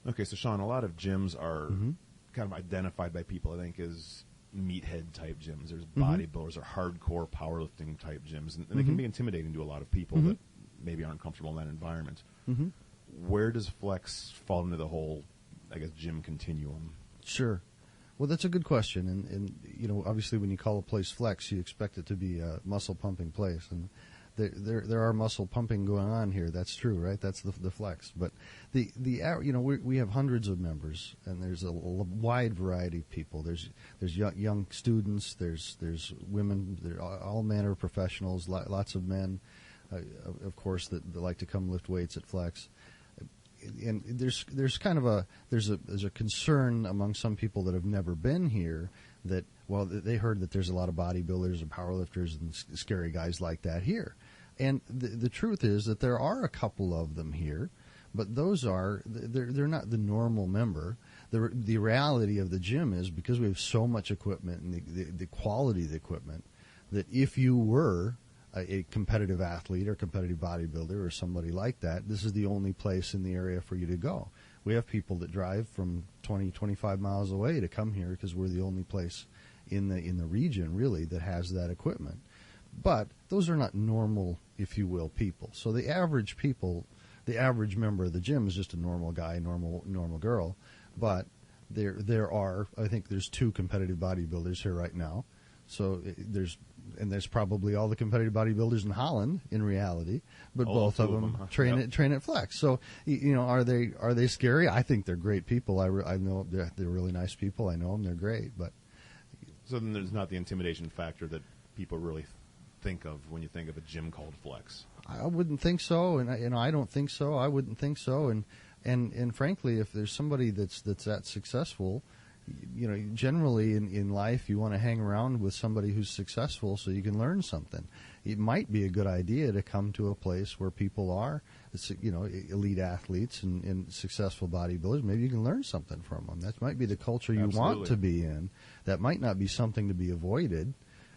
Okay, so Shawn, a lot of gyms are kind of identified by people, I think, as meathead type gyms. There's bodybuilders or hardcore powerlifting type gyms, and they can be intimidating to a lot of people that maybe aren't comfortable in that environment. Where does Flex fall into the whole, I guess, gym continuum? Sure. Well, that's a good question, and you know, obviously, when you call a place Flex, you expect it to be a muscle pumping place, and there are muscle pumping going on here. That's true, right? That's the Flex. But the you know, we have hundreds of members, and there's a wide variety of people. There's young students, there's women, there are all manner of professionals, lots of men, of course, that like to come lift weights at Flex. And there's kind of there's a concern among some people that have never been here that, well, they heard that there's a lot of bodybuilders and powerlifters and scary guys like that here. And the truth is that there are a couple of them here, but they're not the normal member. The reality of the gym is, because we have so much equipment and the quality of the equipment, that if you were a competitive athlete or competitive bodybuilder or somebody like that, this is the only place in the area for you to go. We have people that drive from 20, 25 miles away to come here because we're the only place in the region, really, that has that equipment. But those are not normal, if you will, people. So the average member of the gym is just a normal guy, normal girl. But there are, I think there's 2 competitive bodybuilders here right now. So there's probably all the competitive bodybuilders in Holland in reality, but both of them train at Flex. So, you know, are they scary? I think they're great people. I know they're really nice people. I know them. They're great. But so then there's not the intimidation factor that people really think of when you think of a gym called Flex. I wouldn't think so, and I don't think so. I wouldn't think so, and frankly, if there's somebody that's that successful, you know, generally in life, you want to hang around with somebody who's successful so you can learn something. It might be a good idea to come to a place where people are, you know, elite athletes and successful bodybuilders. Maybe you can learn something from them. That might be the culture you want to be in. That might not be something to be avoided.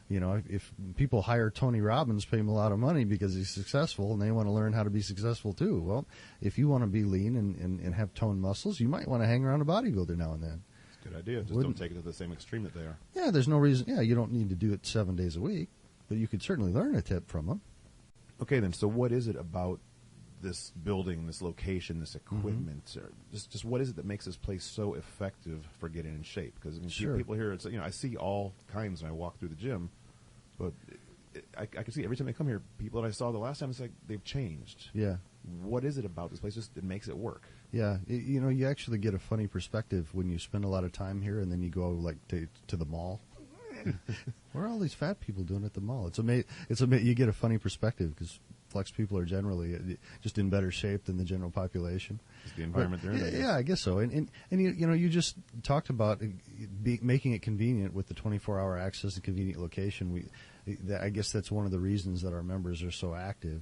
You know, if people hire Tony Robbins, pay him a lot of money because he's successful, and they want to learn how to be successful too. Well, if you want to be lean and have toned muscles, you might want to hang around a bodybuilder now and then. Good idea. Just don't take it to the same extreme that they are. Yeah, there's no reason. Yeah, you don't need to do it 7 days a week, but you could certainly learn a tip from them. Okay, then. So what is it about this building, this location, this equipment? Just what is it that makes this place so effective for getting in shape? Because people here, it's, you know, I see all kinds when I walk through the gym, but I can see every time I come here, people that I saw the last time, it's like they've changed. Yeah. What is it about this place that makes it work? Yeah, you know, you actually get a funny perspective when you spend a lot of time here and then you go like to the mall. What are all these fat people doing at the mall? It's amazing. You get a funny perspective because Flex people are generally just in better shape than the general population. It's the environment they're in. Yeah, I guess so. And you know, you just talked about making it convenient with the 24-hour access and convenient location. I guess that's one of the reasons that our members are so active.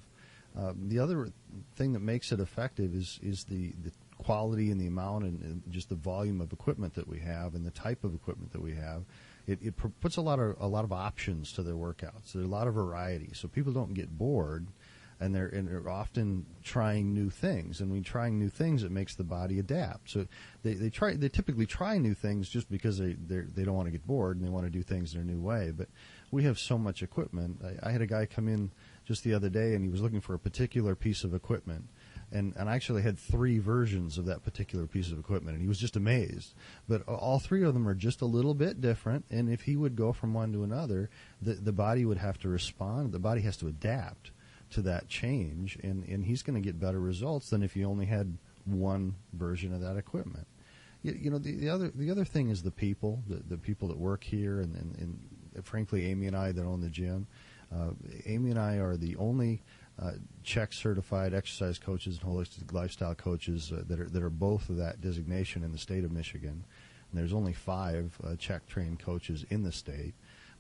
The other thing that makes it effective is the quality and the amount and just the volume of equipment that we have and the type of equipment that we have. It puts a lot of options to their workouts. There's a lot of variety, so people don't get bored, and they're often trying new things. And when trying new things, it makes the body adapt. So they typically try new things just because they don't want to get bored and they want to do things in a new way. But we have so much equipment. I had a guy come in just the other day, and he was looking for a particular piece of equipment. And I actually had 3 versions of that particular piece of equipment, and he was just amazed. But all 3 of them are just a little bit different, and if he would go from one to another, the body would have to respond. The body has to adapt to that change, and he's going to get better results than if he only had one version of that equipment. You know, the other thing is the people that work here, and frankly, Amy and I that own the gym. Amy and I are the only CHEK certified exercise coaches and holistic lifestyle coaches that are both of that designation in the state of Michigan. And there's only 5 CHEK trained coaches in the state,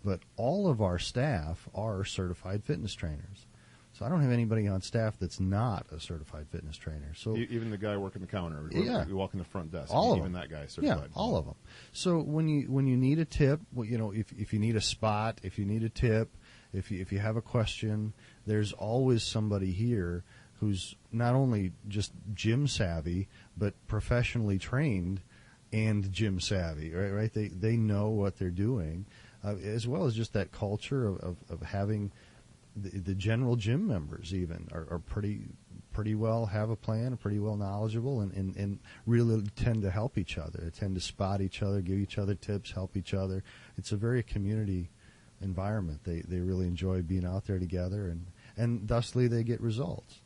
but all of our staff are certified fitness trainers. So I don't have anybody on staff that's not a certified fitness trainer. So even the guy working the counter, you walk in the front desk, all of even them. That guy certified. Yeah, all of them. So when you need a tip, you know, if you need a spot, if you need a tip, if you have a question, there's always somebody here who's not only just gym savvy, but professionally trained and gym savvy, right? They know what they're doing, as well as just that culture of having the general gym members even are pretty well have a plan, pretty well knowledgeable, and really tend to help each other. They tend to spot each other, give each other tips, help each other. It's a very community environment. They really enjoy being out there together, and thusly they get results.